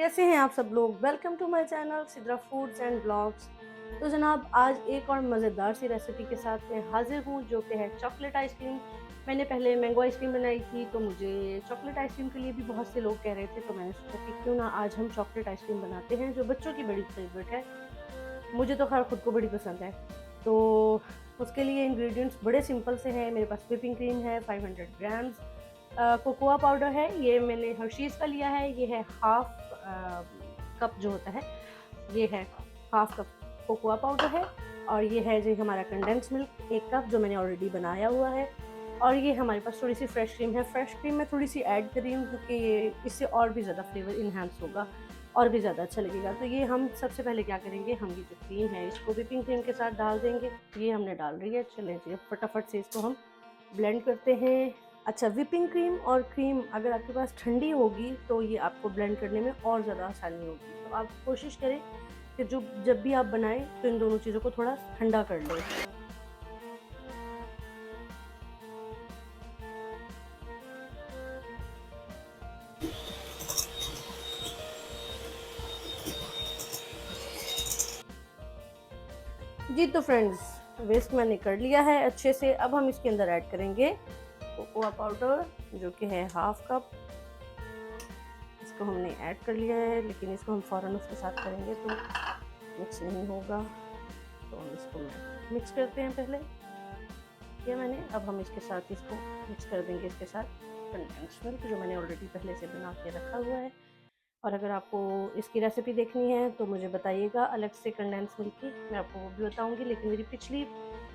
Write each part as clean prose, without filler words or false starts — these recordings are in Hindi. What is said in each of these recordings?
कैसे हैं आप सब लोग। Welcome to my channel Sidra foods and blogs. तो जनाब आज एक और मज़ेदार सी रेसिपी के साथ मैं हाजिर हूँ जो कि है चॉकलेट आइसक्रीम। मैंने पहले मैंगो आइसक्रीम बनाई थी तो मुझे चॉकलेट आइसक्रीम के लिए भी बहुत से लोग कह रहे थे, तो मैंने सोचा कि क्यों ना आज हम चॉकलेट आइसक्रीम बनाते हैं जो बच्चों की बड़ी फेवरेट है। मुझे तो खैर खुद को बड़ी पसंद है। तो उसके लिए इंग्रेडिएंट्स बड़े सिंपल से हैं। मेरे पास व्हिपिंग क्रीम है 500 ग्राम्स, कोकोआ पाउडर है, ये मैंने हर्शीज़ का लिया है, ये है हाफ कप जो होता है, ये है हाफ कप कोकोआ पाउडर है। और ये है जी हमारा कंडेंस मिल्क 1 कप जो मैंने ऑलरेडी बनाया हुआ है। और ये हमारे पास थोड़ी सी फ्रेश क्रीम है। फ्रेश क्रीम मैं थोड़ी सी ऐड कर रही हूँ क्योंकि ये इससे और भी ज़्यादा फ्लेवर इन्हांस होगा और भी ज़्यादा अच्छा लगेगा। तो ये हम सबसे पहले क्या करेंगे, हम ये जो क्रीम है इसको व्हिपिंग क्रीम के साथ डाल देंगे। ये हमने डाल रही है। चलें जी अब फटाफट से इसको हम ब्लेंड करते हैं। अच्छा, व्हिपिंग क्रीम और क्रीम अगर आपके पास ठंडी होगी तो ये आपको ब्लेंड करने में और ज़्यादा आसानी होगी। तो आप कोशिश करें कि जब भी आप बनाएं तो इन दोनों चीज़ों को थोड़ा ठंडा कर लें। जी तो फ्रेंड्स, विस्क मैंने कर लिया है अच्छे से। अब हम इसके अंदर ऐड करेंगे कोकोआ पाउडर जो कि है हाफ कप। इसको हमने ऐड कर लिया है, लेकिन इसको हम फ़ौरन उसके साथ करेंगे तो मिक्स नहीं होगा। तो हम इसको मिक्स करते हैं। पहले किया मैंने, अब हम इसके साथ इसको मिक्स कर देंगे इसके साथ कंडेंस मिल्क जो मैंने ऑलरेडी पहले से बना के रखा हुआ है। और अगर आपको इसकी रेसिपी देखनी है तो मुझे बताइएगा अलग से कंडेंस मिल्क की, मैं आपको वो भी बताऊंगी। लेकिन मेरी पिछली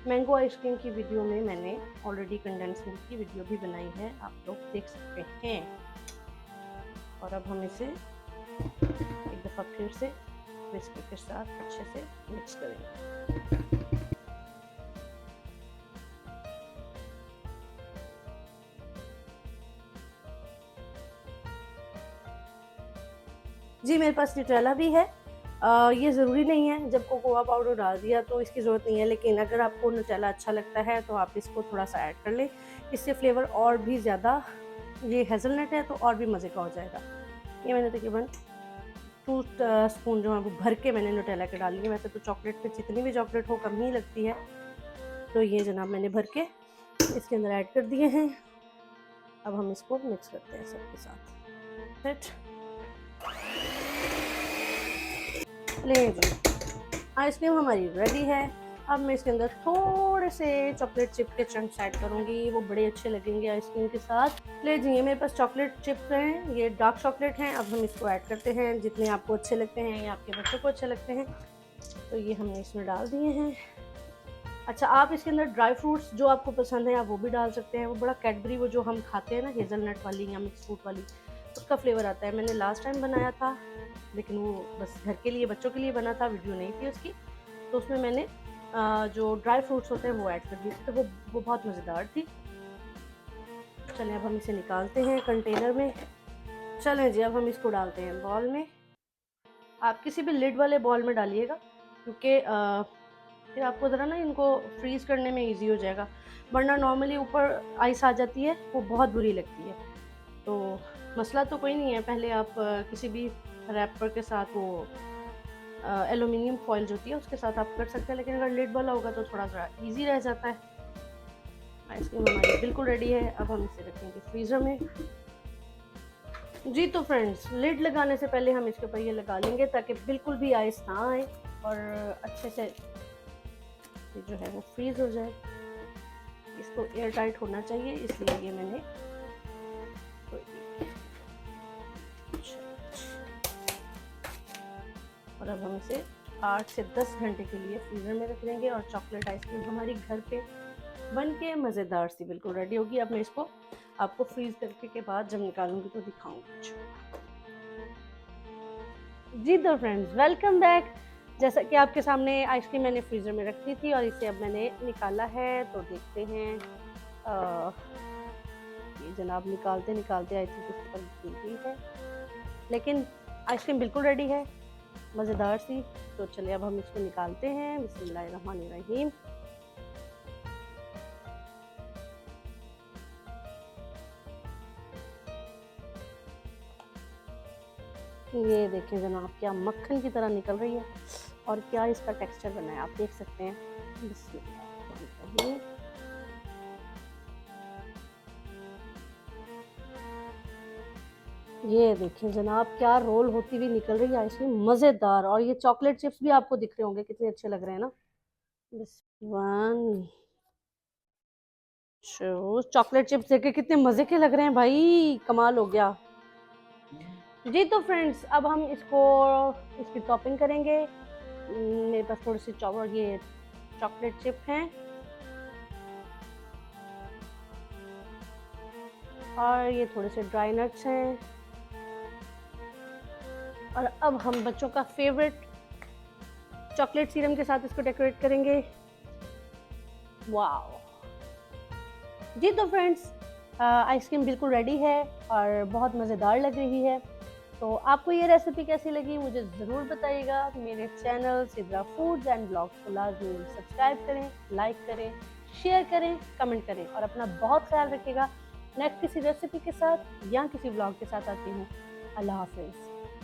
मैंगो आइसक्रीम की वीडियो में मैंने ऑलरेडी कंडेंस मिल्क की वीडियो भी बनाई है, आप लोग देख सकते हैं। और अब हम इसे एक दफ़ा फिर से विस्क के साथ अच्छे से मिक्स करेंगे। जी मेरे पास न्यूट्रेला भी है। ये ज़रूरी नहीं है जब कोकोआ पाउडर डाल दिया तो इसकी ज़रूरत नहीं है, लेकिन अगर आपको न्यूट्रेला अच्छा लगता है तो आप इसको थोड़ा सा ऐड कर लें। इससे फ्लेवर और भी ज़्यादा, ये हेज़लनट है तो और भी मज़े का हो जाएगा। ये मैंने तकरीबन 2 स्पून जो है वो भर के मैंने न्यूट्रेला के डाली है। वैसे तो चॉकलेट पे जितनी भी चॉकलेट हो कम ही लगती है, तो ये जनाब मैंने भर के इसके अंदर ऐड कर दिए हैं। अब हम इसको मिक्स करते हैं सबके साथ। फिट ले जी, आइसक्रीम हमारी रेडी है। अब मैं इसके अंदर थोड़े से चॉकलेट चिप के चंक्स ऐड करूँगी, वो बड़े अच्छे लगेंगे आइसक्रीम के साथ। ले जी, मेरे पास चॉकलेट चिप्स हैं, ये डार्क चॉकलेट हैं। अब हम इसको ऐड करते हैं, जितने आपको अच्छे लगते हैं या आपके बच्चों को अच्छे लगते हैं तो ये हमने इसमें डाल दिए हैं। अच्छा, आप इसके अंदर ड्राई फ्रूट्स जो आपको पसंद है आप वो भी डाल सकते हैं। वो बड़ा कैडबरी वो जो हम खाते हैं ना, हेज़लनट वाली या मिक्स फ्रूट वाली, उसका फ्लेवर आता है। मैंने लास्ट टाइम बनाया था लेकिन वो बस घर के लिए, बच्चों के लिए बना था, वीडियो नहीं थी उसकी। तो उसमें मैंने जो ड्राई फ्रूट्स होते हैं वो ऐड कर दिए थे, तो वो बहुत मज़ेदार थी। चलें अब हम इसे निकालते हैं कंटेनर में। चलें जी, अब हम इसको डालते हैं बॉल में। आप किसी भी लिड वाले बॉल में डालिएगा क्योंकि फिर आपको ज़रा ना इनको फ्रीज़ करने में ईज़ी हो जाएगा। वरना नॉर्मली ऊपर आइस आ जाती है, वो बहुत बुरी लगती है। तो मसला तो कोई नहीं है, पहले आप किसी भी रैपर के साथ वो एल्युमिनियम फॉइल जो होती है उसके साथ आप कर सकते हैं, लेकिन अगर लिड वाला होगा तो थोड़ा सा ईज़ी रह जाता है। आइसक्रीम हमारी बिल्कुल रेडी है। अब हम इसे रखेंगे फ्रीज़र में। जी तो फ्रेंड्स, लिड लगाने से पहले हम इसके ऊपर ये लगा लेंगे ताकि बिल्कुल भी आइस ना आए और अच्छे से ये जो है वो फ्रीज़ हो जाए। इसको एयर टाइट होना चाहिए, इसलिए ये मैंने तो और अब हम इसे 8 से 10 घंटे के लिए फ्रीज़र में रख देंगे और चॉकलेट आइसक्रीम हमारी घर पे बन के मज़ेदार सी बिल्कुल रेडी होगी। अब मैं इसको आपको फ्रीज़ करके के बाद जब निकालूंगी तो दिखाऊंगी। जी तो फ्रेंड्स, वेलकम बैक। जैसा कि आपके सामने आइसक्रीम मैंने फ्रीज़र में रख दी थी और इसे अब मैंने निकाला है, तो देखते हैं। ये जनाब निकालते निकालते आई थिंक इसके ऊपर गिर गई है, लेकिन आइसक्रीम बिल्कुल रेडी है, मज़ेदार सी। तो चलिए अब हम इसको निकालते हैं। बिस्मिल्लाहिर्रहमानिर्रहीम। ये देखें जनाब, क्या मक्खन की तरह निकल रही है और क्या इसका टेक्सचर बना है, आप देख सकते हैं। बिस्मिल्लाह। ये देखिए जनाब, क्या रोल होती हुई निकल रही है आइसक्रीम, मज़ेदार। और ये चॉकलेट चिप्स भी आपको दिख रहे होंगे, कितने अच्छे लग रहे हैं ना। वन शो चॉकलेट चिप्स देखे कितने मज़े के लग रहे हैं भाई, कमाल हो गया। जी तो फ्रेंड्स, अब हम इसकी टॉपिंग करेंगे। मेरे पास थोड़ी सी ये चॉकलेट चिप हैं और ये थोड़े से ड्राई नट्स हैं। और अब हम बच्चों का फेवरेट चॉकलेट सीरम के साथ इसको डेकोरेट करेंगे। वाओ। जी तो फ्रेंड्स, आइसक्रीम बिल्कुल रेडी है और बहुत मज़ेदार लग रही है। तो आपको ये रेसिपी कैसी लगी मुझे ज़रूर बताइएगा। मेरे channel Sidra foods and blogs को लाजमी सब्सक्राइब करें, लाइक करें, शेयर करें, कमेंट करें और अपना बहुत ख्याल रखिएगा। नेक्स्ट किसी रेसिपी के साथ या किसी ब्लॉग के साथ आती हूँ। अल्लाह हाफिज़।